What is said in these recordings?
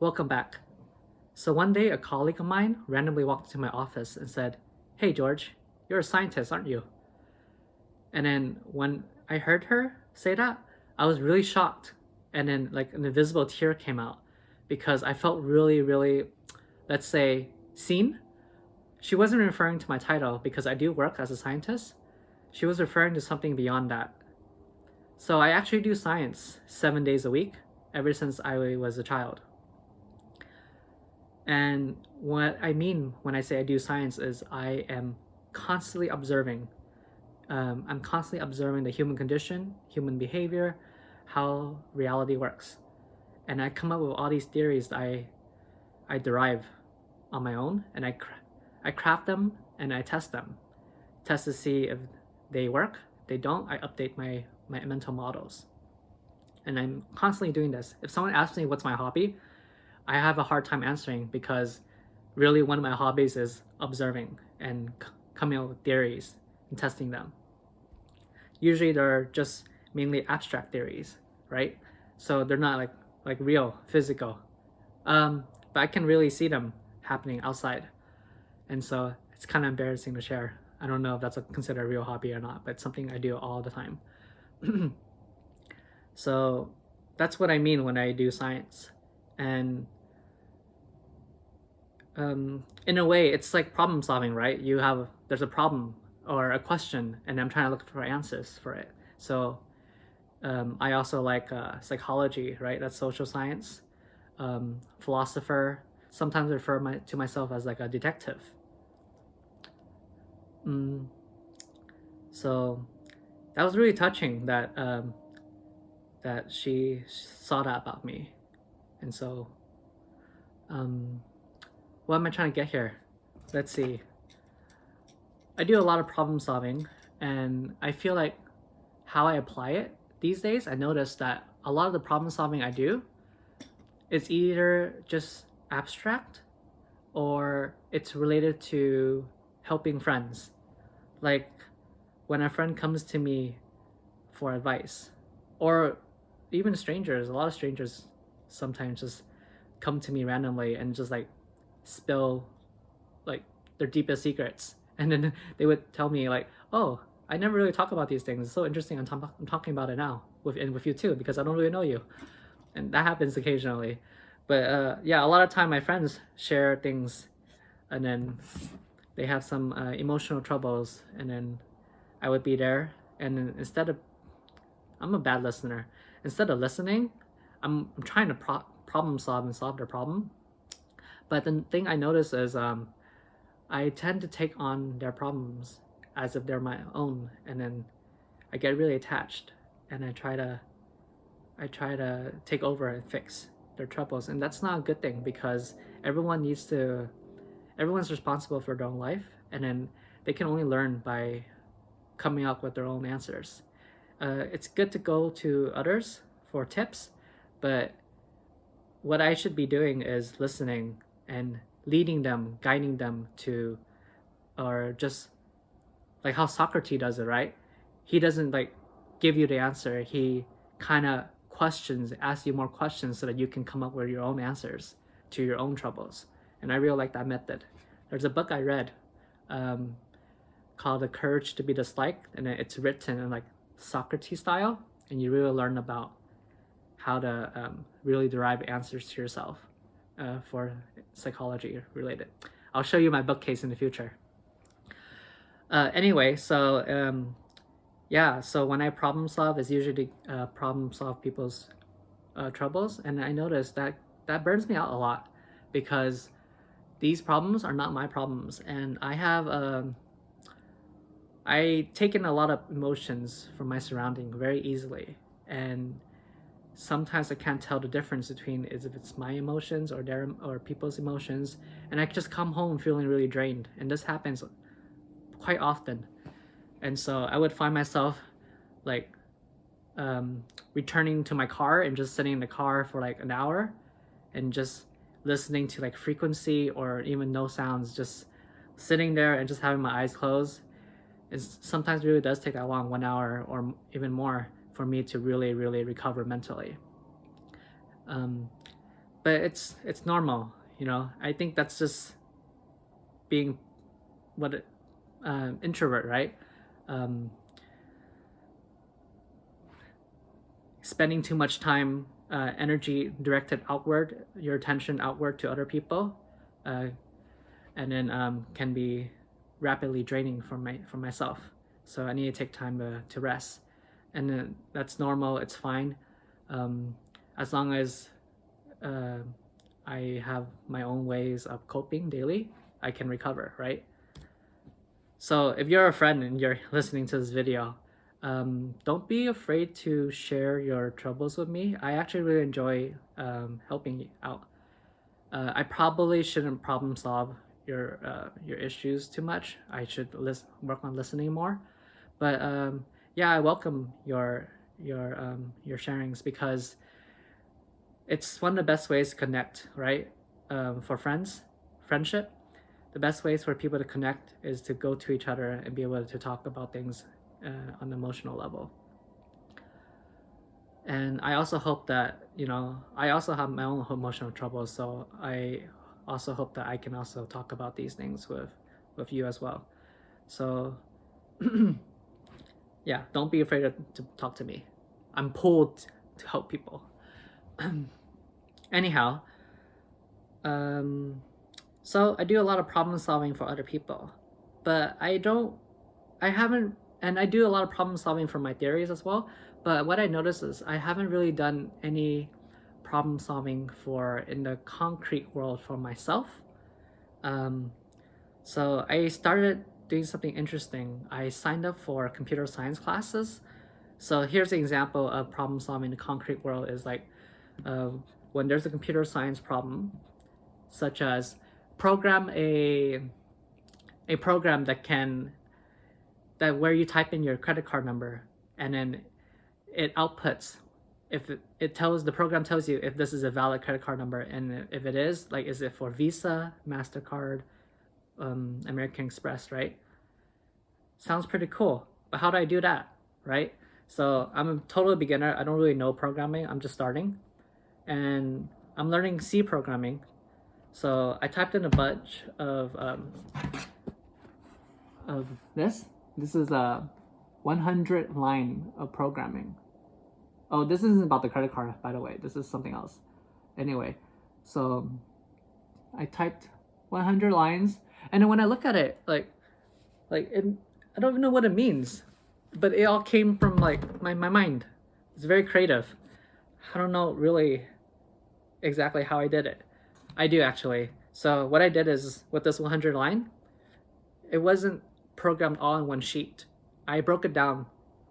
Welcome back. So one day, a colleague of mine randomly walked into my office and said, "Hey, George, you're a scientist, aren't you?" And then when I heard her say that, I was really shocked. And then, like, an invisible tear came out because I felt really, really, let's say, seen. She wasn't referring to my title because I do work as a scientist. She was referring to something beyond that. So I actually do science 7 days a week ever since I was a child. And what I mean when I say I do science is I am constantly observing. I'm constantly observing the human condition, human behavior, how reality works. And I come up with all these theories that I derive on my own, and I craft them and I test them. Test to see if they work. If they don't, I update my mental models. And I'm constantly doing this. If someone asks me what's my hobby, I have a hard time answering because really one of my hobbies is observing and coming up with theories and testing them. Usually they're just mainly abstract theories, right? So they're not like real, physical. But I can really see them happening outside, and so it's kind of embarrassing to share. I don't know if that's considered a real hobby or not, but it's something I do all the time. So that's what I mean when I do science, and in a way, it's like problem solving, right? There's a problem or a question, and I'm trying to look for answers for it. So I also like psychology, right? That's social science. Philosopher. Sometimes I refer to myself as like a detective. So that was really touching that she saw that about me, and so what am I trying to get here? Let's see. I do a lot of problem solving, and I feel like how I apply it these days, I notice that a lot of the problem solving I do is either just abstract or it's related to helping friends. Like when a friend comes to me for advice, or even strangers, a lot of strangers sometimes just come to me randomly and just like spill like their deepest secrets. And then they would tell me like, "Oh, I never really talk about these things. It's so interesting. I'm talking about it now with you too because I don't really know you." And that happens occasionally. But yeah, a lot of time my friends share things, and then they have some emotional troubles, and then I would be there, and then instead of I'm a bad listener. Instead of listening, I'm trying to problem solve and solve their problem. But the thing I notice is I tend to take on their problems as if they're my own, and then I get really attached, and I try to take over and fix their troubles, and that's not a good thing because everyone needs to everyone's responsible for their own life, and then they can only learn by coming up with their own answers. It's good to go to others for tips, but what I should be doing is listening and leading them, guiding them to, or just like how Socrates does it, right? He doesn't like give you the answer. He kind of questions, asks you more questions so that you can come up with your own answers to your own troubles. And I really like that method. There's a book I read um, called "The Courage to Be Disliked," and it's written in like Socrates style, and you really learn about how to really derive answers to yourself for psychology related. I'll show you my bookcase in the future. Anyway, so yeah, so when I problem solve, it's usually problem solve people's troubles, and I notice that that burns me out a lot because these problems are not my problems, and I take in a lot of emotions from my surrounding very easily, and sometimes I can't tell the difference between is if it's my emotions or their or people's emotions, and I just come home feeling really drained, and this happens quite often. And so I would find myself like returning to my car and just sitting in the car for like an hour and just listening to like frequency or even no sounds, just sitting there and just having my eyes closed. It sometimes really does take that long, 1 hour or even more, for me to really, really recover mentally. But but it's normal, you know. I think that's just being what introvert, right? Um, spending too much time, energy directed outward, your attention outward to other people, and then can be rapidly draining for myself. So I need to take time to rest, and then that's normal. It's fine, as long as I have my own ways of coping daily. I can recover, right? So if you're a friend and you're listening to this video, don't be afraid to share your troubles with me. I actually really enjoy helping you out. I probably shouldn't problem solve your issues too much. I should work on listening more. But yeah, I welcome your sharings, because it's one of the best ways to connect, right? For friendship, the best ways for people to connect is to go to each other and be able to talk about things on an emotional level. And I also hope that, you know, I also have my own emotional troubles, so I also hope that I can also talk about these things with you as well. So yeah, don't be afraid to talk to me. I'm pulled to help people. Anyhow, so I do a lot of problem solving for other people, but I haven't, and I do a lot of problem solving for my theories as well. But what I notice is I haven't really done any problem solving for in the concrete world for myself. So I started doing something interesting. I signed up for computer science classes. So here's an example of problem solving in the concrete world is like when there's a computer science problem, such as program a program that where you type in your credit card number and then it outputs if the program tells you if this is a valid credit card number, and if it is, like, is it for Visa, MasterCard, American Express, right? Sounds pretty cool, but how do I do that, right? So I'm a total beginner. I don't really know programming. I'm just starting, and I'm learning C programming. So I typed in a bunch of this. This is a 100 line of programming. Oh, this isn't about the credit card, by the way. This is something else. Anyway, so I typed 100 lines, and then when I look at it, like it, I don't even know what it means, but it all came from like my mind. It's very creative. I don't know really exactly how I did it. I do actually. So what I did is with this 100 line, it wasn't programmed all in one sheet. I broke it down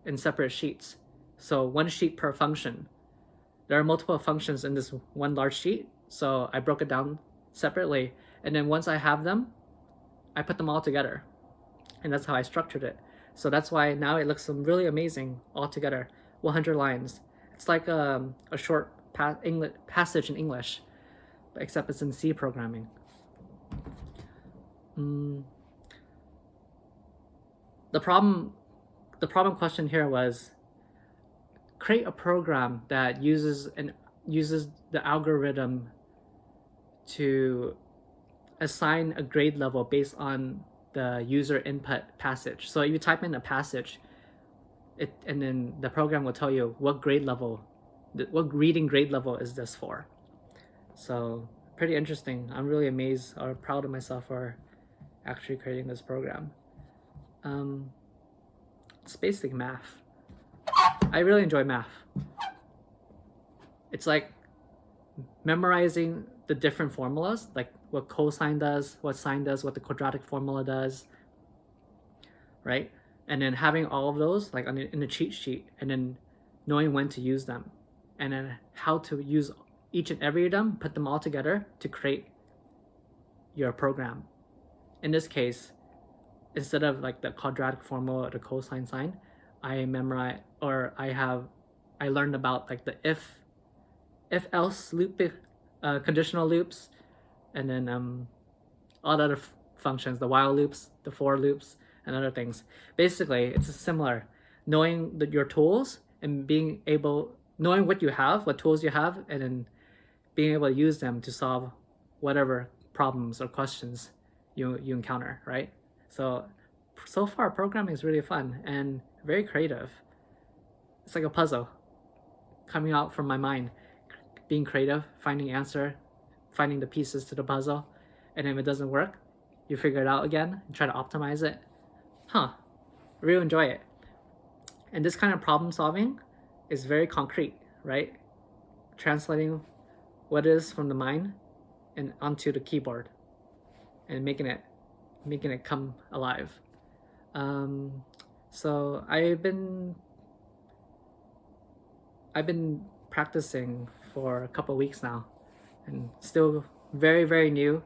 in separate sheets. So one sheet per function. There are multiple functions in this one large sheet. So I broke it down separately. And then once I have them, I put them all together. And that's how I structured it. So that's why now it looks really amazing all together. 100 lines. It's like a short passage in English, except it's in C programming. The problem question here was create a program that uses the algorithm to assign a grade level based on the user input passage. So if you type in a passage, and then the program will tell you what grade level, what reading grade level is this for. So pretty interesting. I'm really amazed or proud of myself for actually creating this program. It's basically math. I really enjoy math. It's like memorizing the different formulas, like what cosine does, what sine does, what the quadratic formula does, right? And then having all of those like in a cheat sheet, and then knowing when to use them, and then how to use each and every of them, put them all together to create your program. In this case, instead of like the quadratic formula or the cosine sine, I memorize, or I learned about like the if else loop, conditional loops, and then all the other functions, the while loops, the for loops, and other things. Basically, it's similar. Knowing your tools and knowing what you have, what tools you have, and then being able to use them to solve whatever problems or questions you encounter, right? So far programming is really fun and very creative. It's like a puzzle coming out from my mind, being creative, finding answer, finding the pieces to the puzzle, and if it doesn't work, you figure it out again and try to optimize it. I really enjoy it. And this kind of problem solving is very concrete, right? Translating what is from the mind and onto the keyboard and making it come alive. So I've been practicing for a couple weeks now, and still very new,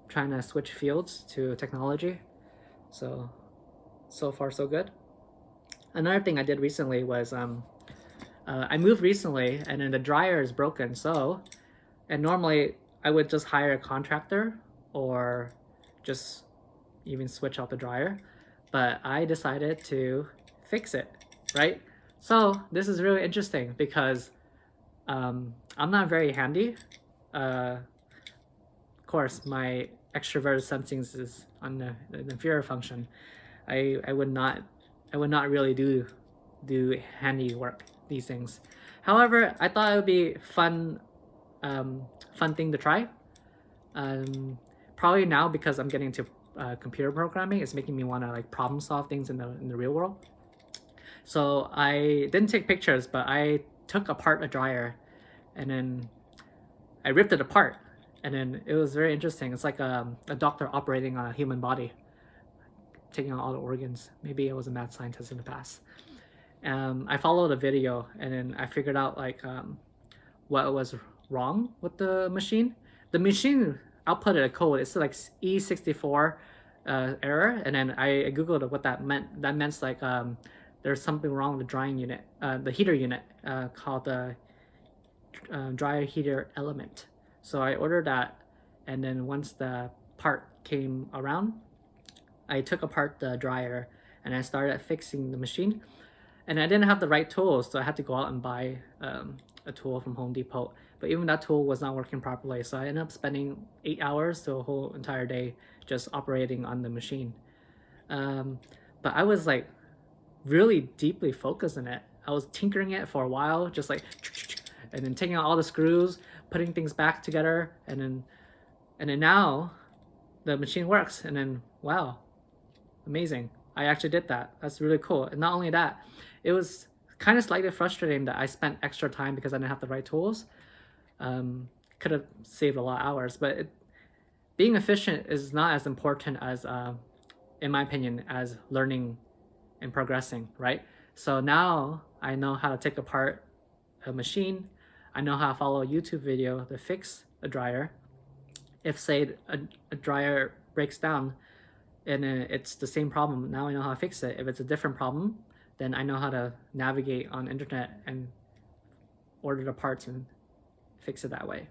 trying to switch fields to technology. So far so good. Another thing I did recently was I moved recently, and then the dryer is broken. And normally I would just hire a contractor or just even switch out the dryer, but I decided to fix it, right? So this is really interesting because I'm not very handy. Of course, my extroverted sensing is on the inferior function. I would not really do handy work, these things. However, I thought it would be fun thing to try. Probably now, because I'm getting into computer programming, it's making me want to like problem solve things in the real world. So I didn't take pictures, but I took apart a dryer, and then I ripped it apart, and then it was very interesting. It's like a doctor operating on a human body, taking out all the organs. Maybe I was a mad scientist in the past. I followed a video, and then I figured out like what was wrong with the machine. The machine outputted a code. It's like E64 error, and then I googled what that meant. That meant like there's something wrong with the drying unit, the heater unit, called the dryer heater element. So I ordered that, and then once the part came around, I took apart the dryer and I started fixing the machine. And I didn't have the right tools, so I had to go out and buy a tool from Home Depot. But even that tool was not working properly, so I ended up spending 8 hours to a whole entire day just operating on the machine. But I was like really deeply focused in it. I was tinkering it for a while, just like, and then taking out all the screws, putting things back together, and then now the machine works. And then wow, amazing! I actually did that. That's really cool. And not only that, it was kind of slightly frustrating that I spent extra time because I didn't have the right tools. Could have saved a lot of hours, but being efficient is not as important as, in my opinion, as learning and progressing, right? So now I know how to take apart a machine. I know how to follow a YouTube video to fix a dryer. If say a dryer breaks down and it's the same problem, now I know how to fix it. If it's a different problem, then I know how to navigate on internet and order the parts and fix it that way.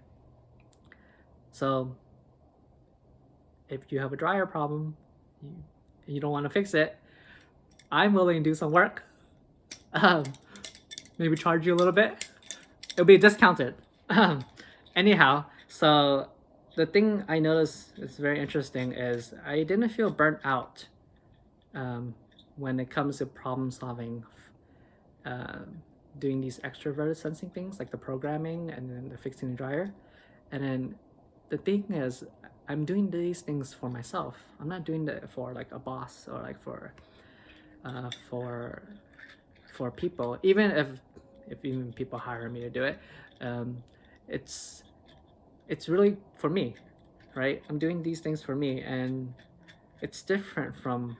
So if you have a dryer problem, you don't want to fix it, I'm willing to do some work. Maybe charge you a little bit. It'll be discounted. Anyhow, so the thing I noticed is very interesting is I didn't feel burnt out when it comes to problem solving, doing these extroverted sensing things like the programming and then the fixing the dryer. And then the thing is, I'm doing these things for myself. I'm not doing it for like a boss or like for people. Even if even people hire me to do it, it's really for me, right? I'm doing these things for me, and it's different from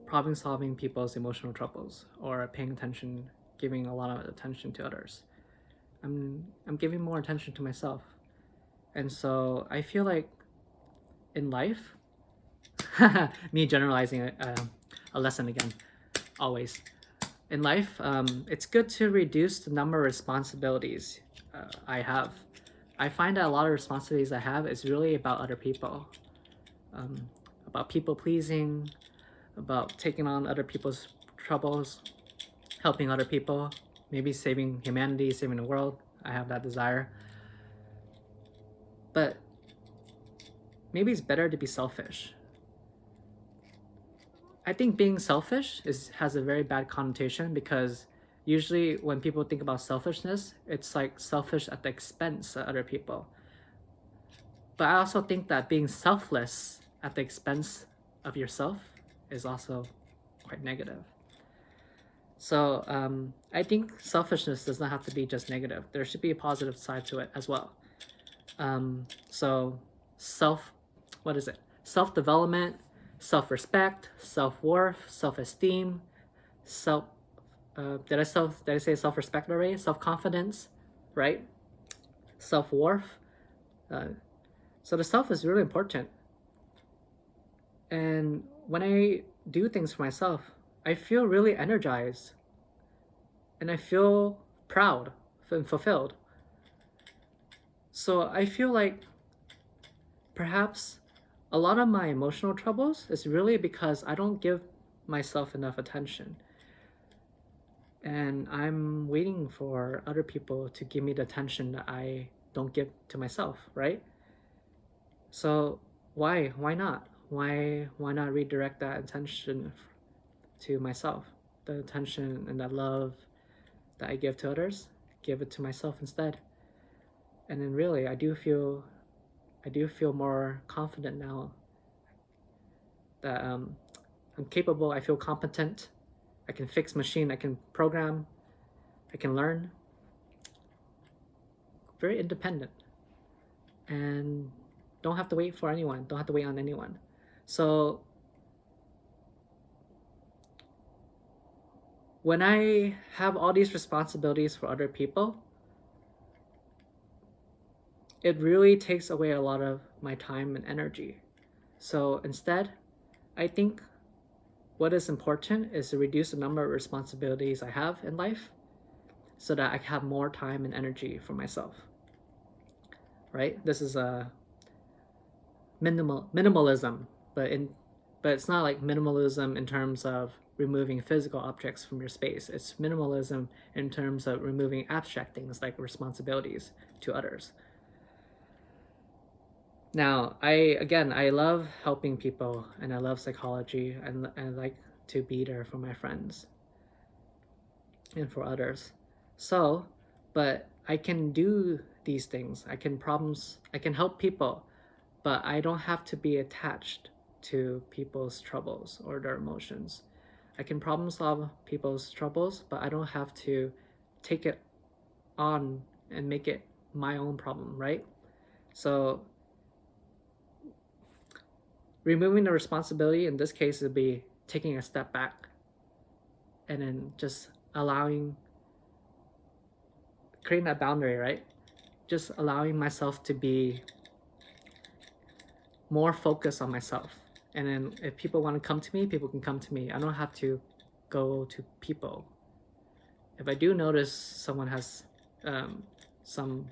problem solving people's emotional troubles or paying attention, giving a lot of attention to others. I'm giving more attention to myself. And so I feel like in life, me generalizing a lesson again, always. In life, it's good to reduce the number of responsibilities I have. I find that a lot of responsibilities I have is really about other people, about people pleasing, about taking on other people's troubles, helping other people. maybe saving humanity, saving the world. I have that desire. But maybe it's better to be selfish. I think being selfish has a very bad connotation, because usually when people think about selfishness, it's like selfish at the expense of other people. But I also think that being selfless at the expense of yourself is also quite negative. So I think selfishness does not have to be just negative. There should be a positive side to it as well. So what is it? Self-development, self-respect, self-worth, self-esteem, did I say self-respect already? Self-confidence, right? Self-worth. So the self is really important. And when I do things for myself, I feel really energized, and I feel proud and fulfilled. So I feel like perhaps a lot of my emotional troubles is really because I don't give myself enough attention. And I'm waiting for other people to give me the attention that I don't give to myself, right? So why not? Why not redirect that attention to myself? The attention and that love that I give to others, give it to myself instead. And then really I do feel more confident now that I'm capable, I feel competent, I can fix machine, I can program, I can learn. Very independent. And don't have to wait for anyone, don't have to wait on anyone. So when I have all these responsibilities for other people, it really takes away a lot of my time and energy. So instead, I think what is important is to reduce the number of responsibilities I have in life so that I have more time and energy for myself. Right? This is a minimalism, but it's not like minimalism in terms of removing physical objects from your space. It's minimalism in terms of removing abstract things like responsibilities to others. Now, I love helping people, and I love psychology, and I like to be there for my friends and for others. So, but I can do these things. I can help people, but I don't have to be attached to people's troubles or their emotions. I can problem solve people's troubles, but I don't have to take it on and make it my own problem, right? So removing the responsibility in this case would be taking a step back and then just creating that boundary, right? Just allowing myself to be more focused on myself. And then if people want to come to me, people can come to me. I don't have to go to people. If I do notice someone has some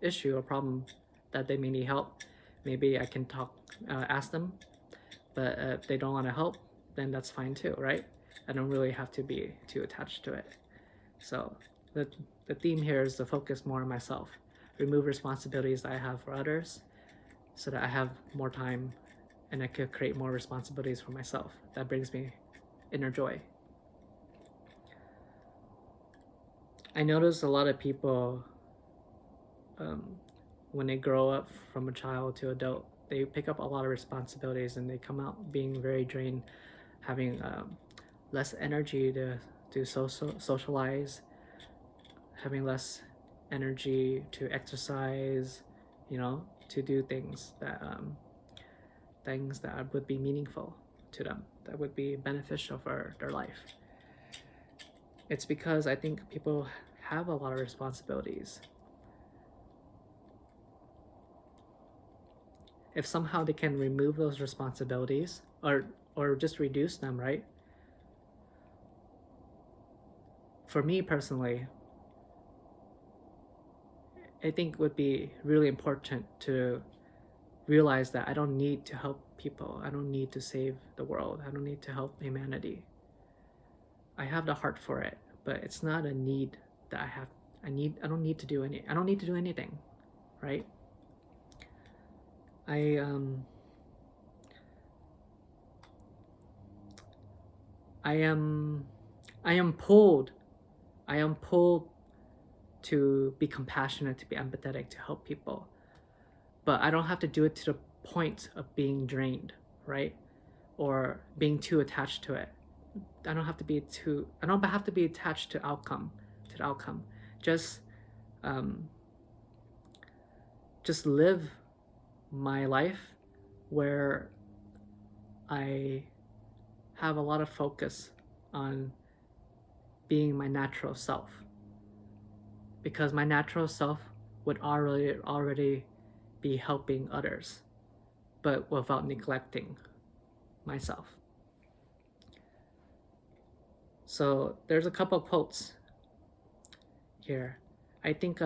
issue or problem that they may need help, maybe I can ask them. But if they don't want to help, then that's fine too, right? I don't really have to be too attached to it. So the theme here is to focus more on myself, remove responsibilities that I have for others, so that I have more time and I could create more responsibilities for myself. That brings me inner joy. I notice a lot of people, when they grow up from a child to adult, they pick up a lot of responsibilities and they come out being very drained, having less energy to socialize, having less energy to exercise, to do things that would be meaningful to them, that would be beneficial for their life. It's because I think people have a lot of responsibilities. If somehow they can remove those responsibilities or just reduce them, right? For me personally, I think it would be really important to realize that I don't need to help people. I don't need to save the world. I don't need to help humanity. I have the heart for it, but it's not a need that I don't need to do anything, right? I am pulled to be compassionate, to be empathetic, to help people. But I don't have to do it to the point of being drained, right? Or being too attached to it. I don't have to be attached to the outcome. Just just live my life where I have a lot of focus on being my natural self, because my natural self would already be helping others, but without neglecting myself. So there's a couple of quotes here. I think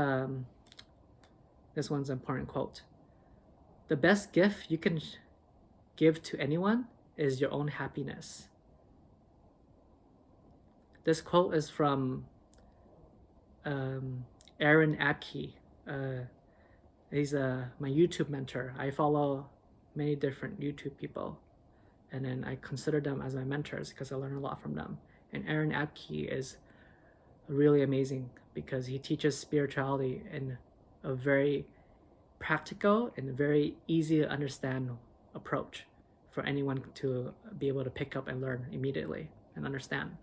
this one's an important quote. The best gift you can give to anyone is your own happiness. This quote is from Aaron Abke. He's my YouTube mentor. I follow many different YouTube people, and then I consider them as my mentors because I learn a lot from them. And Aaron Abke is really amazing because he teaches spirituality in a very practical and very easy to understand approach for anyone to be able to pick up and learn immediately and understand.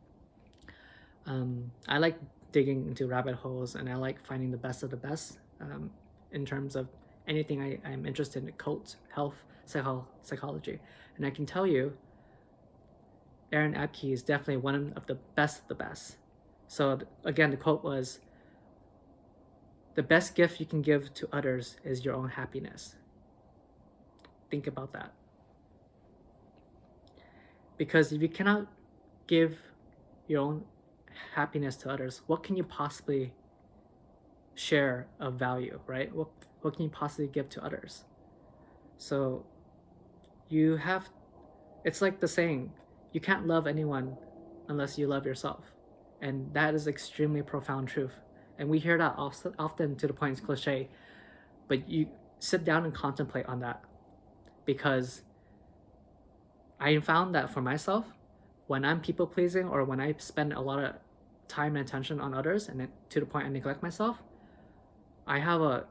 I like digging into rabbit holes, and I like finding the best of the best in terms of anything I'm interested in: cult, health, psychology. And I can tell you, Aaron Abke is definitely one of the best of the best. So again, the quote was, the best gift you can give to others is your own happiness. Think about that. Because if you cannot give your own happiness to others, what can you possibly share of value, right? What can you possibly give to others? So it's like the saying, you can't love anyone unless you love yourself. And that is extremely profound truth. And we hear that often to the point it's cliche, but you sit down and contemplate on that, because I found that for myself, when I'm people pleasing or when I spend a lot of time and attention on others and to the point I neglect myself, I have a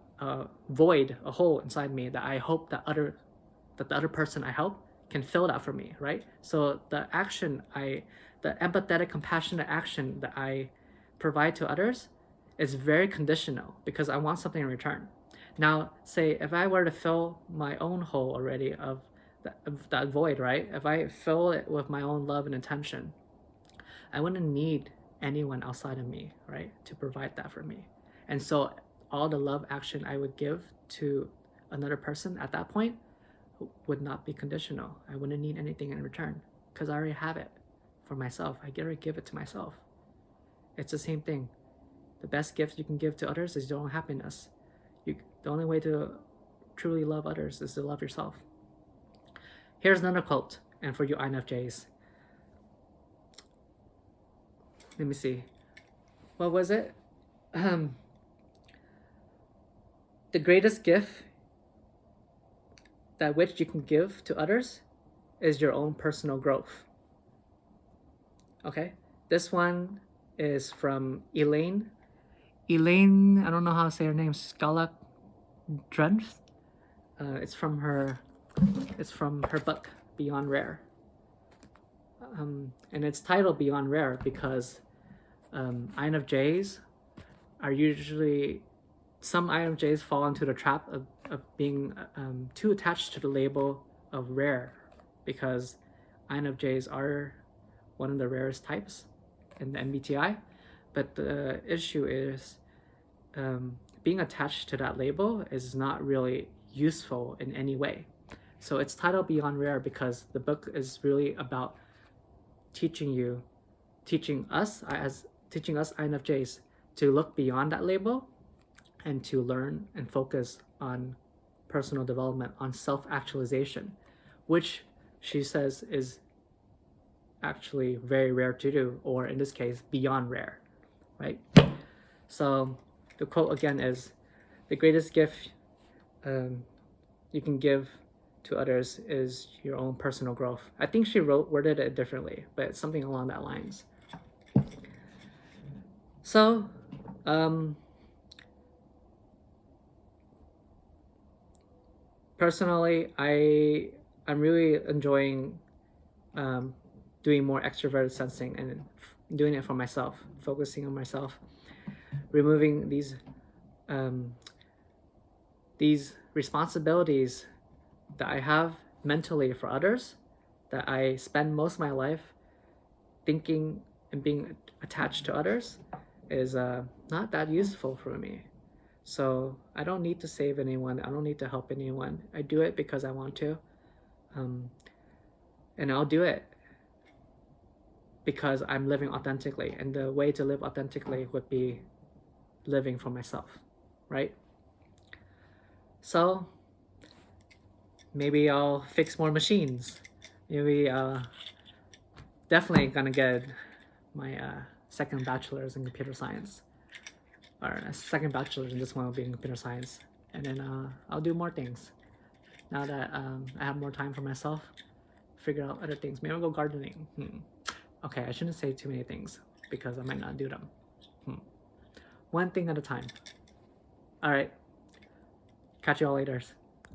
void, a hole inside me that I hope that the other person I help can fill that for me, right? So the empathetic, compassionate action that I provide to others is very conditional because I want something in return. Now, say if I were to fill my own hole already of that void, right? If I fill it with my own love and attention, I wouldn't need anyone outside of me, right, to provide that for me. And so all the love action I would give to another person at that point would not be conditional. I wouldn't need anything in return because I already have it for myself. I already give it to myself. It's the same thing. The best gift you can give to others is your own happiness. The only way to truly love others is to love yourself. Here's another quote, and for you INFJs. Let me see. What was it? The greatest gift that which you can give to others is your own personal growth. Okay? This one is from Elaine, I don't know how to say her name, Scala Drenth. It's from her book Beyond Rare. And it's titled Beyond Rare because INFJs are usually, some INFJs fall into the trap of being too attached to the label of rare, because INFJs are one of the rarest types in the MBTI. But the issue is being attached to that label is not really useful in any way. So it's titled Beyond Rare because the book is really about teaching us INFJs to look beyond that label and to learn and focus on personal development, on self-actualization, which she says is actually very rare to do, or in this case, beyond rare, right? So the quote again is, the greatest gift you can give to others is your own personal growth. I think she worded it differently, but it's something along that lines. So personally, I'm really enjoying doing more extroverted sensing and doing it for myself, focusing on myself, removing these responsibilities that I have mentally for others, that I spend most of my life thinking and being attached to others, is not that useful for me. So I don't need to save anyone. I don't need to help anyone. I do it because I want to. And I'll do it because I'm living authentically. And the way to live authentically would be living for myself, right? So maybe I'll fix more machines. Maybe definitely gonna get my second bachelor's in computer science, or a second bachelor's, and this one will be in computer science. And then I'll do more things now that I have more time for myself. Figure out other things. Maybe I'll go gardening. Okay, I shouldn't say too many things because I might not do them. One thing at a time. All right. Catch you all later.